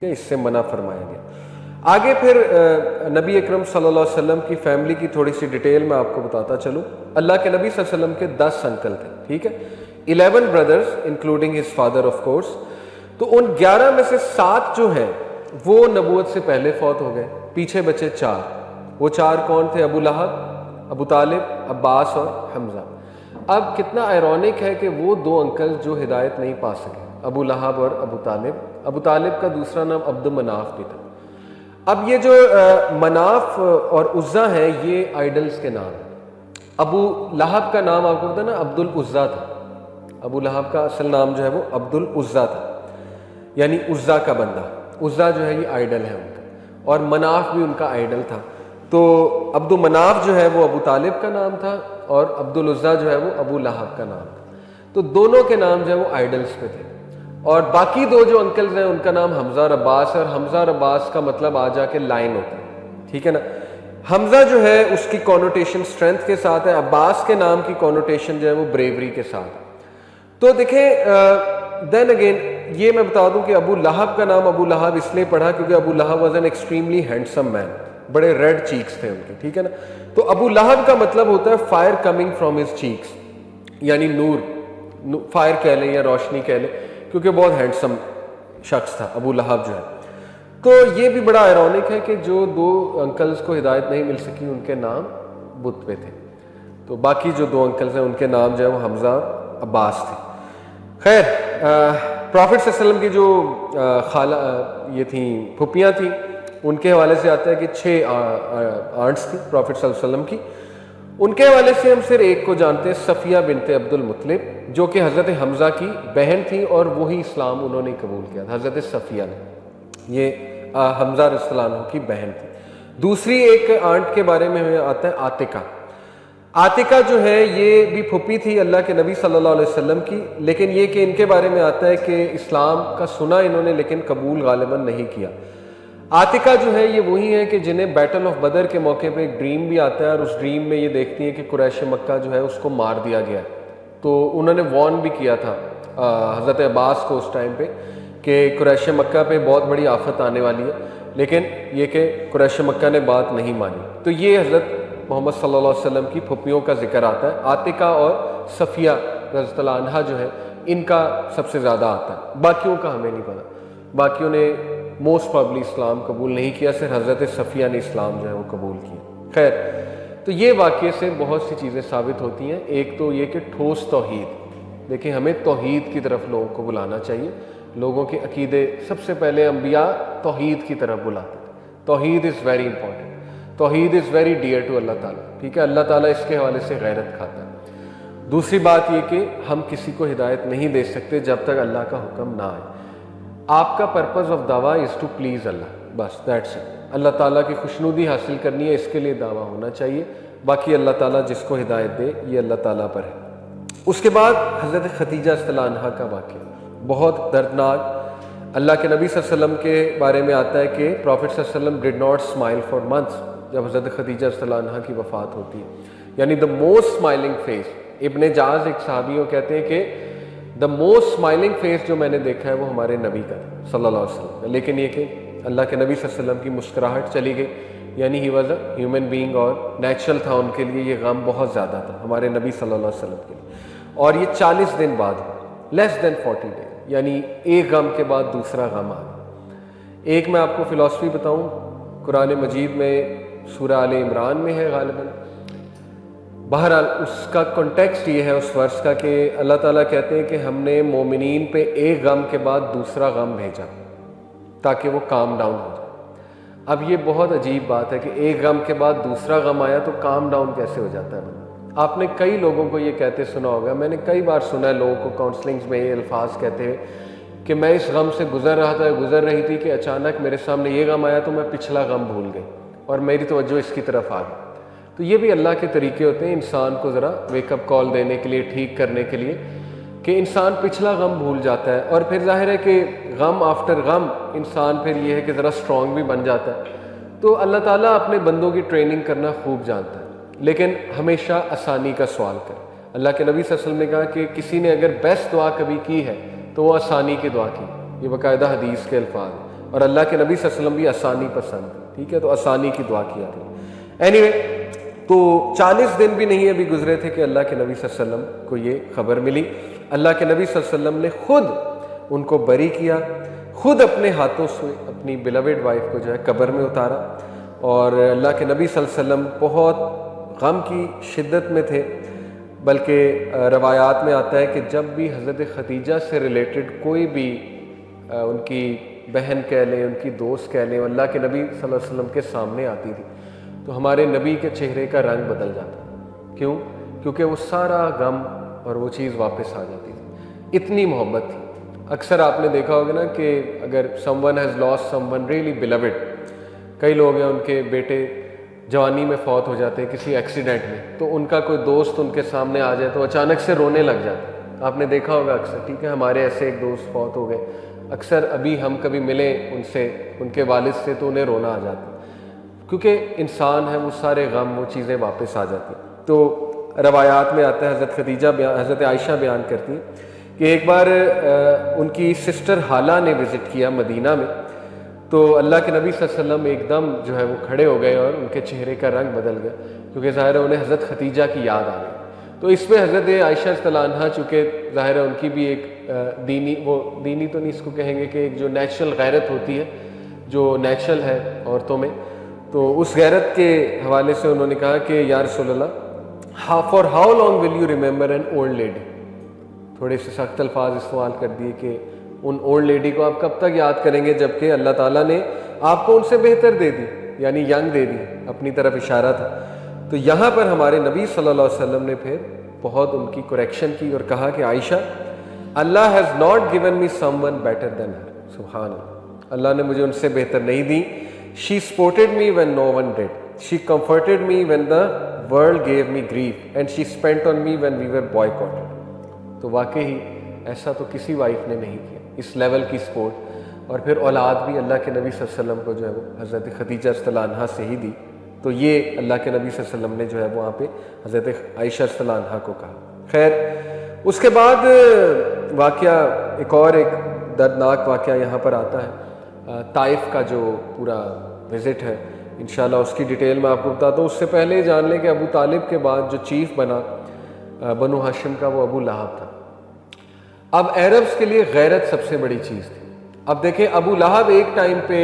کہ اس سے منع فرمایا گیا۔ آگے پھر نبی اکرم صلی اللہ علیہ وسلم کی فیملی کی تھوڑی سی ڈیٹیل میں آپ کو بتاتا چلوں۔ اللہ کے نبی صلی اللہ علیہ وسلم کے 10 انکل تھے، ٹھیک ہے، 11 brothers including his father of course. تو ان 11 میں سے 7 جو ہیں وہ نبوت سے پہلے فوت ہو گئے، پیچھے بچے 4۔ وہ 4 کون تھے؟ ابو لہب، ابو طالب، عباس اور حمزہ۔ اب کتنا آئرونک ہے کہ وہ 2 انکل جو ہدایت نہیں پا سکے، ابو لہب اور ابو طالب۔ ابو طالب کا دوسرا نام عبد مناف بھی تھا۔ اب یہ جو مناف اور عزا ہیں یہ آئیڈلز کے نام ہیں۔ ابو لہب کا نام آپ کو پتا نا عبد العزا تھا، ابو لہب کا اصل نام جو ہے وہ عبد العزا تھا، یعنی عزا کا بندہ۔ عزا جو ہے یہ آئیڈل ہے ان کا، اور مناف بھی ان کا آئیڈل تھا۔ تو عبد مناف جو ہے وہ ابو طالب کا نام تھا، اور عبد العزا جو ہے وہ ابو لہب کا نام تھا۔ تو دونوں کے نام جو ہے وہ آئیڈلز پہ تھے۔ اور باقی 2 جو انکلز ہیں ان کا نام حمزہ اور عباس ہے، اور حمزہ اور عباس کا مطلب آ جا کے لائن ہوتا ہے، ٹھیک ہے نا۔ حمزہ جو ہے اس کی کونوٹیشن اسٹرینتھ کے ساتھ ہے، عباس کے نام کی کونوٹیشن جو ہے وہ بریوری کے ساتھ ہے۔ تو دیکھیں دین اگین یہ میں بتا دوں کہ ابو لہب کا نام ابو لہب اس لیے پڑھا کیونکہ ابو لہب واز این ایکسٹریملی ہینڈسم مین، بڑے ریڈ چیکس تھے ان کے، ٹھیک ہے نا۔ تو ابو لہب کا مطلب ہوتا ہے fire coming from his cheeks, یعنی نور، فائر کہہ لیں یا روشنی کہہ لیں، کیونکہ بہت ہینڈسم شخص تھا ابو لہب جو ہے۔ تو یہ بھی بڑا آئرونک ہے کہ جو 2 انکلز کو ہدایت نہیں مل سکی ان کے نام بت پہ تھے۔ تو باقی جو 2 انکلز ہیں ان کے نام جو ہے وہ حمزہ اور عباس تھے۔ خیر، پروفٹ صلی اللہ علیہ وسلم کی جو خالہ یہ تھیں پھپھیاں تھیں، ان کے حوالے سے آتا ہے کہ 6 آنٹس تھیں پروفٹ صلی اللہ علیہ وسلم کی۔ ان کے حوالے سے ہم صرف ایک کو جانتے ہیں، صفیہ بنت عبد المطلب، جو کہ حضرت حمزہ کی بہن تھی، اور وہی اسلام انہوں نے قبول کیا تھا، حضرت صفیہ نے۔ یہ حمزہ رضی اللہ عنہ کی بہن تھی۔ دوسری ایک آنٹ کے بارے میں ہمیں آتا ہے عاتقہ۔ عاتقہ جو ہے یہ بھی پھپھی تھی اللہ کے نبی صلی اللہ علیہ وسلم کی، لیکن یہ کہ ان کے بارے میں آتا ہے کہ اسلام کا سنا انہوں نے لیکن قبول غالباً نہیں کیا۔ عاتقہ جو ہے یہ وہی ہے کہ جنہیں بیٹل آف بدر کے موقع پہ ایک ڈریم بھی آتا ہے، اور اس ڈریم میں یہ دیکھتی ہیں کہ قریش مکہ جو ہے اس کو مار دیا گیا ہے۔ تو انہوں نے وارن بھی کیا تھا حضرت عباس کو اس ٹائم پہ کہ قریش مکہ پہ بہت بڑی آفت آنے والی ہے، لیکن یہ کہ قریش مکہ نے بات نہیں مانی۔ تو یہ حضرت محمد صلی اللہ علیہ وسلم کی پھپھیوں کا ذکر آتا ہے۔ عاتقہ اور صفیہ رضی اللہ عنہا جو ہے ان کا سب سے زیادہ آتا ہے، باقیوں کا ہمیں نہیں پتا۔ باقیوں نے موسٹ پرابلی اسلام قبول نہیں کیا، صرف حضرت صفیہ نے اسلام جو ہے وہ قبول کیا۔ خیر، تو یہ واقعے سے بہت سی چیزیں ثابت ہوتی ہیں۔ ایک تو یہ کہ ٹھوس توحید، دیکھیں ہمیں توحید کی طرف لوگوں کو بلانا چاہیے۔ لوگوں کے عقیدے سب سے پہلے انبیاء توحید کی طرف بلاتے تھے۔ توحید از ویری امپورٹنٹ، توحید از ویری ڈیئر ٹو اللہ تعالیٰ، ٹھیک ہے، اللہ تعالیٰ اس کے حوالے سے غیرت کھاتا ہے۔ دوسری بات یہ کہ ہم کسی کو ہدایت نہیں دے سکتے جب تک اللہ کا حکم نہ آئے۔ آپ کا پرپز آف دعویٰ از ٹو پلیز اللہ، بس دیٹس اٹ۔ اللہ تعالیٰ کی خوشنودی حاصل کرنی ہے، اس کے لیے دعویٰ ہونا چاہیے، باقی اللہ تعالیٰ جس کو ہدایت دے یہ اللہ تعالیٰ پر ہے۔ اس کے بعد حضرت خدیجہ رضی اللہ عنہا کا واقعہ بہت دردناک۔ اللہ کے نبی صلی اللہ علیہ وسلم کے بارے میں آتا ہے کہ پروفٹ صلی اللہ علیہ وسلم did not smile for months, جب حضرت خدیجہ رضی اللہ عنہا کی وفات ہوتی ہے، یعنی دا موسٹ اسمائلنگ فیس۔ ابن جاز ایک صحابی کو کہتے ہیں کہ دا موسٹ اسمائلنگ فیس جو میں نے دیکھا ہے وہ ہمارے نبی کا صلی اللہ علیہ وسلم کا، لیکن یہ کہ اللہ کے نبی صلی اللہ علیہ وسلم کی مسکراہٹ چلی گئی، یعنی he was a human being, اور نیچرل تھا ان کے لیے، یہ غم بہت زیادہ تھا ہمارے نبی صلی اللہ علیہ وسلم کے لیے۔ اور یہ 40 دن بعد ہوا، لیس دین 40 ڈیز، یعنی ایک غم کے بعد دوسرا غم آ گیا۔ ایک میں آپ کو فلاسفی بتاؤں، قرآن مجید میں سورہ آل عمران میں ہے غالباً، بہرحال اس کا کنٹیکسٹ یہ ہے اس ورس کا کہ اللہ تعالیٰ کہتے ہیں کہ ہم نے مومنین پہ ایک غم کے بعد دوسرا غم بھیجا تاکہ وہ کام ڈاؤن ہو جائے۔ اب یہ بہت عجیب بات ہے کہ ایک غم کے بعد دوسرا غم آیا تو کام ڈاؤن کیسے ہو جاتا ہے بندہ؟ آپ نے کئی لوگوں کو یہ کہتے سنا ہوگا، میں نے کئی بار سنا ہے لوگوں کو کاؤنسلنگز میں یہ الفاظ کہتے ہیں کہ میں اس غم سے گزر رہی تھی کہ اچانک میرے سامنے یہ غم آیا تو میں پچھلا غم بھول گئی اور میری توجہ اس کی طرف آ گئی۔ تو یہ بھی اللہ کے طریقے ہوتے ہیں انسان کو ذرا ویک اپ کال دینے کے لیے، ٹھیک کرنے کے لیے، کہ انسان پچھلا غم بھول جاتا ہے، اور پھر ظاہر ہے کہ غم آفٹر غم انسان پھر یہ ہے کہ ذرا اسٹرانگ بھی بن جاتا ہے۔ تو اللہ تعالیٰ اپنے بندوں کی ٹریننگ کرنا خوب جانتا ہے، لیکن ہمیشہ آسانی کا سوال کرے۔ اللہ کے نبی صلی اللہ علیہ وسلم نے کہا کہ کسی نے اگر بیسٹ دعا کبھی کی ہے تو وہ آسانی کی دعا کی، یہ باقاعدہ حدیث کے الفاظ ہیں۔ اور اللہ کے نبی صلی اللہ علیہ وسلم بھی آسانی پسند، ٹھیک ہے، تو آسانی کی دعا کیا تھی۔ اینی وے، تو 40 دن بھی نہیں ابھی گزرے تھے کہ اللہ کے نبی صلی اللہ علیہ وسلم کو یہ خبر ملی۔ اللہ کے نبی صلی اللہ علیہ وسلم نے خود ان کو بری کیا، خود اپنے ہاتھوں سے اپنی بلوڈ وائف کو جو ہے قبر میں اتارا، اور اللہ کے نبی صلی اللہ علیہ وسلم بہت غم کی شدت میں تھے، بلکہ روایات میں آتا ہے کہ جب بھی حضرت خدیجہ سے ریلیٹڈ کوئی بھی ان کی بہن کہہ لیں، ان کی دوست کہہ لیں، اللہ کے نبی صلی اللہ علیہ وسلم کے سامنے آتی تھی تو ہمارے نبی کے چہرے کا رنگ بدل جاتا۔ کیوں؟ کیونکہ وہ سارا غم اور وہ چیز واپس آ جاتی تھی، اتنی محبت تھی۔ اکثر آپ نے دیکھا ہوگا نا کہ اگر some one has lost some one really believed, کئی لوگ ہیں ان کے بیٹے جوانی میں فوت ہو جاتے ہیں کسی ایکسیڈنٹ میں، تو ان کا کوئی دوست ان کے سامنے آ جائے تو اچانک سے رونے لگ جاتے ہیں، آپ نے دیکھا ہوگا اکثر، ٹھیک ہے۔ ہمارے ایسے ایک دوست فوت ہو گئے، اکثر ابھی ہم کبھی ملے ان سے، ان کے والد سے، تو انہیں رونا آ جاتا ہے، کیونکہ انسان ہے، وہ سارے غم، وہ چیزیں واپس آ جاتی ہیں۔ تو روایات میں آتا ہے، حضرت عائشہ بیان کرتی ہیں کہ ایک بار ان کی سسٹر حالہ نے وزٹ کیا مدینہ میں، تو اللہ کے نبی صلی اللہ علیہ وسلم ایک دم جو ہے وہ کھڑے ہو گئے اور ان کے چہرے کا رنگ بدل گیا، کیونکہ ظاہر ہے انہیں حضرت خدیجہ کی یاد آ گئی۔ تو اس میں حضرت عائشہ رضی اللہ عنہا، چونکہ ظاہر ہے ان کی بھی ایک دینی تو نہیں اس کو کہیں گے، کہ ایک جو نیچرل غیرت ہوتی ہے، جو نیچرل ہے عورتوں میں، تو اس غیرت کے حوالے سے انہوں نے کہا کہ یا رسول اللہ، for how long will you remember an old lady, تھوڑے سے سخت الفاظ استعمال کر دیے کہ ان اولڈ لیڈی کو آپ کب تک یاد کریں گے، جبکہ اللہ تعالیٰ نے آپ کو ان سے بہتر دے دی، یعنی ینگ دے دی، اپنی طرف اشارہ تھا۔ تو یہاں پر ہمارے نبی صلی اللہ علیہ وسلم نے پھر بہت ان کی کریکشن کی اور کہا کہ عائشہ، اللہ has not given me someone better than her, سبحان اللہ، اللہ نے مجھے ان سے بہتر نہیں دی۔ She supported me when no one did, she comforted me when the world gave me grief, and she spent on me when we were boycotted. تو واقعی ایسا تو کسی وائف نے نہیں کیا، اس لیول کی سپورٹ، اور پھر اولاد بھی اللہ کے نبی صلی اللہ علیہ وسلم کو جو ہے وہ حضرت خدیجہ رضی اللہ عنہا سے ہی دی۔ تو یہ اللہ کے نبی صلی اللہ علیہ وسلم نے جو ہے وہاں پہ حضرت عائشہ رضی اللہ عنہا کو کہا۔ خیر، اس کے بعد واقعہ ایک دردناک واقعہ یہاں پر آتا ہے، طائف کا جو پورا وزٹ ہے، انشاءاللہ اس کی ڈیٹیل میں آپ کو بتاتا ہوں۔ اس سے پہلے جان لیں کہ ابو طالب کے بعد جو چیف بنا بنو ہاشم کا، وہ ابو لہب تھا۔ اب عربز کے لیے غیرت سب سے بڑی چیز تھی۔ اب دیکھیں، ابو لہب ایک ٹائم پہ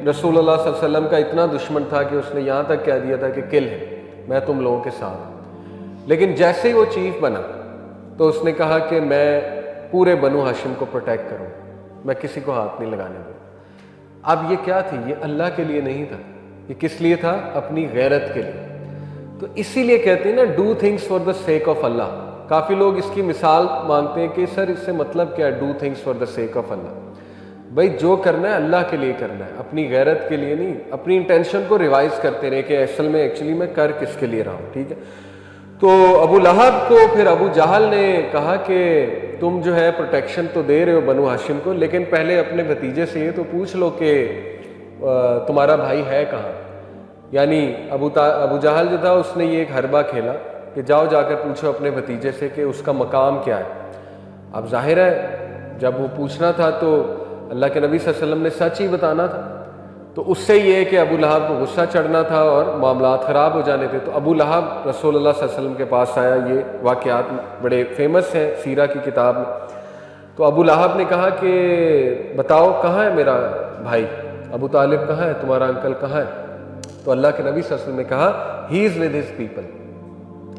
رسول اللہ صلی اللہ علیہ وسلم کا اتنا دشمن تھا کہ اس نے یہاں تک کہہ دیا تھا کہ کل ہے، میں تم لوگوں کے ساتھ ہوں۔ لیکن جیسے ہی وہ چیف بنا تو اس نے کہا کہ میں پورے بنو ہاشم کو پروٹیکٹ کروں، میں کسی کو ہاتھ نہیں لگانے دوں۔ اب یہ کیا تھی؟ یہ اللہ کے لیے نہیں تھا، یہ کس لیے تھا؟ اپنی غیرت کے لیے۔ تو اسی لیے کہتے ہیں نا، do things for the sake of اللہ۔ کافی لوگ اس کی مثال مانگتے ہیں کہ سر اس سے مطلب کیا ہے do things for the sake of اللہ؟ بھائی جو کرنا ہے اللہ کے لیے کرنا ہے، اپنی غیرت کے لیے نہیں۔ اپنی انٹینشن کو ریوائز کرتے رہے کہ اصل میں ایکچولی میں کر کس کے لیے رہا ہوں، ٹھیک ہے۔ تو ابو لہب کو پھر ابو جہل نے کہا کہ تم جو ہے پروٹیکشن تو دے رہے ہو بنو ہاشم کو، لیکن پہلے اپنے بھتیجے سے یہ تو پوچھ لو کہ تمہارا بھائی ہے کہاں۔ یعنی ابو جہل جو تھا اس نے یہ ایک حربہ کھیلا کہ جاؤ جا کر پوچھو اپنے بھتیجے سے کہ اس کا مقام کیا ہے۔ اب ظاہر ہے جب وہ پوچھنا تھا تو اللہ کے نبی صلی اللہ علیہ وسلم نے سچ ہی بتانا تھا، تو اس سے یہ کہ ابو لہب کو غصہ چڑھنا تھا اور معاملات خراب ہو جانے تھے۔ تو ابو لہب رسول اللہ صلی اللہ علیہ وسلم کے پاس آیا، یہ واقعات بڑے فیمس ہیں سیرہ کی کتاب میں۔ تو ابو لہب نے کہا کہ بتاؤ کہاں ہے میرا بھائی، ابو طالب کہاں ہے، تمہارا انکل کہاں ہے؟ تو اللہ کے نبی صلی اللہ علیہ وسلم نے کہا ہی از ود ہز پیپل،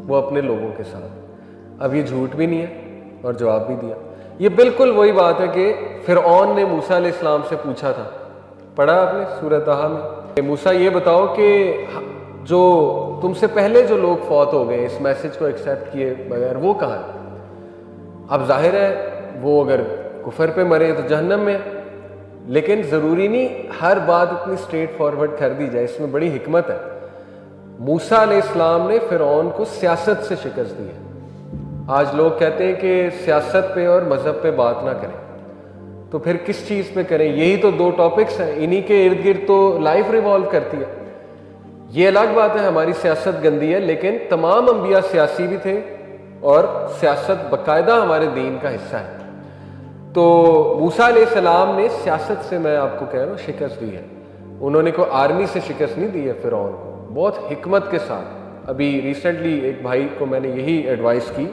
وہ اپنے لوگوں کے ساتھ۔ اب یہ جھوٹ بھی نہیں ہے اور جواب بھی دیا۔ یہ بالکل وہی بات ہے کہ فرعون نے موسیٰ علیہ السلام سے پوچھا تھا، پڑھا آپ نے سورہ طٰہٰ میں کہ موسیٰ یہ بتاؤ کہ جو تم سے پہلے جو لوگ فوت ہو گئے اس میسج کو ایکسیپٹ کیے بغیر، وہ کہاں ہے؟ اب ظاہر ہے وہ اگر کفر پہ مرے تو جہنم میں، لیکن ضروری نہیں ہر بات اتنی اسٹریٹ فارورڈ کر دی جائے، اس میں بڑی حکمت ہے۔ موسیٰ علیہ السلام نے فرعون کو سیاست سے شکست دی ہے۔ آج لوگ کہتے ہیں کہ سیاست پہ اور مذہب پہ بات نہ کریں، تو پھر کس چیز پہ کریں؟ یہی تو دو ٹاپکس ہیں، انہی کے ارد گرد تو لائف ریوالو کرتی ہے۔ یہ الگ بات ہے ہماری سیاست گندی ہے، لیکن تمام انبیاء سیاسی بھی تھے اور سیاست باقاعدہ ہمارے دین کا حصہ ہے۔ تو موسیٰ علیہ السلام نے سیاست سے میں آپ کو کہہ رہا ہوں شکست دی ہے. انہوں نے کوئی آرمی سے شکست نہیں دی ہے فرعون کو, بہت حکمت کے ساتھ. ابھی ریسنٹلی ایک بھائی کو میں نے یہی ایڈوائس کی.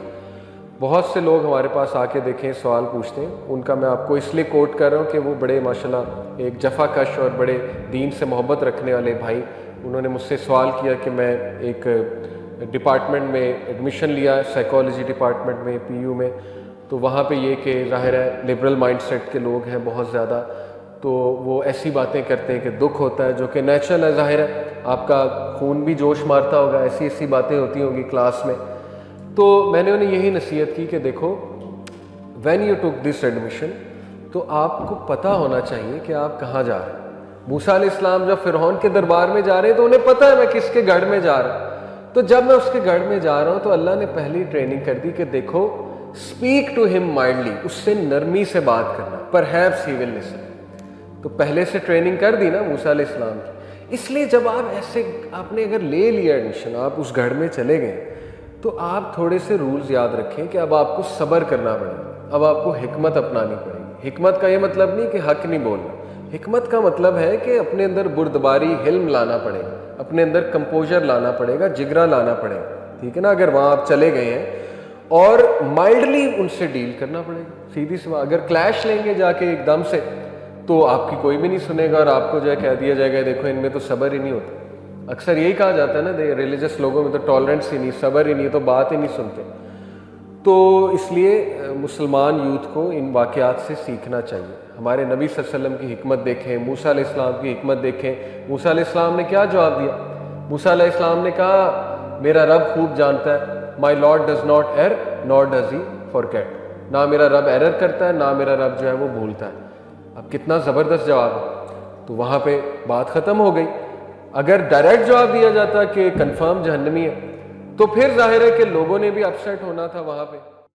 بہت سے لوگ ہمارے پاس آ کے دیکھیں سوال پوچھتے ہیں, ان کا میں آپ کو اس لیے کوٹ کر رہا ہوں کہ وہ بڑے ماشاءاللہ ایک جفا کش اور بڑے دین سے محبت رکھنے والے بھائی, انہوں نے مجھ سے سوال کیا کہ میں ایک ڈپارٹمنٹ میں ایڈمیشن لیا سائیکالوجی ڈپارٹمنٹ میں پی یو میں, تو وہاں پہ یہ کہ ظاہر ہے لبرل مائنڈ سیٹ کے لوگ ہیں بہت زیادہ, تو وہ ایسی باتیں کرتے ہیں کہ دکھ ہوتا ہے, جو کہ نیچرل ہے. ظاہر ہے آپ کا خون بھی جوش مارتا ہوگا, ایسی باتیں ہوتی ہوں گی کلاس میں. تو میں نے انہیں یہی نصیحت کی کہ دیکھو when you tick this admission, تو آپ کو پتہ ہونا چاہیے کہ آپ کہاں جا رہے ہیں. موسیٰ علیہ السلام جب فرعون کے دربار میں جا رہے ہیں تو انہیں پتہ ہے میں کس کے گڑھ میں جا رہا ہوں. تو جب میں اس کے گڑھ میں جا رہا ہوں تو اللہ نے پہلی ٹریننگ کر دی کہ دیکھو اسپیک ٹو ہم مائلڈلی, اس سے نرمی سے بات کرنا, پرہیپس ہی ول لسن. تو پہلے سے ٹریننگ کر دی نا موسیٰ علیہ السلام کی. اس لیے جب آپ ایسے آپ نے اگر لے لیا ایڈمیشن, آپ اس گھر میں چلے گئے, تو آپ تھوڑے سے رولز یاد رکھیں کہ اب آپ کو صبر کرنا پڑے گا, اب آپ کو حکمت اپنانی پڑے گی. حکمت کا یہ مطلب نہیں کہ حق نہیں بولنا, حکمت کا مطلب ہے کہ اپنے اندر بردباری حلم لانا پڑے گا, اپنے اندر کمپوزر لانا پڑے گا, جگرا لانا پڑے گا, ٹھیک ہے نا. اگر وہاں آپ چلے گئے ہیں اور مائلڈلی ان سے ڈیل کرنا پڑے گا, سیدھی سی بات. اگر کلیش لیں گے جا کے ایک دم سے, تو آپ کی کوئی بھی نہیں سنے گا, اور آپ کو جو ہے کہہ دیا جائے گا دیکھو ان میں تو صبر ہی نہیں ہوتا. اکثر یہی کہا جاتا ہے نا, ریلیجس لوگوں میں تو ٹالرنس ہی نہیں, صبر ہی نہیں, تو بات ہی نہیں سنتے. تو اس لیے مسلمان یوتھ کو ان واقعات سے سیکھنا چاہیے. ہمارے نبی صلی اللہ علیہ وسلم کی حکمت دیکھیں, موسیٰ علیہ السلام کی حکمت دیکھیں. موسیٰ علیہ السلام نے کیا جواب دیا؟ موسیٰ علیہ السلام نے کہا میرا رب خوب جانتا ہے, مائی لارڈ ڈز ناٹ ایئر نار ڈز ہی فارگیٹ. نہ میرا رب ایرر کرتا ہے, نہ میرا رب جو ہے وہ بھولتا ہے. اب کتنا زبردست جواب ہے. تو وہاں پہ بات ختم ہو گئی. اگر ڈائریکٹ جواب دیا جاتا کہ کنفرم جہنمی ہے, تو پھر ظاہر ہے کہ لوگوں نے بھی اپسیٹ ہونا تھا وہاں پہ.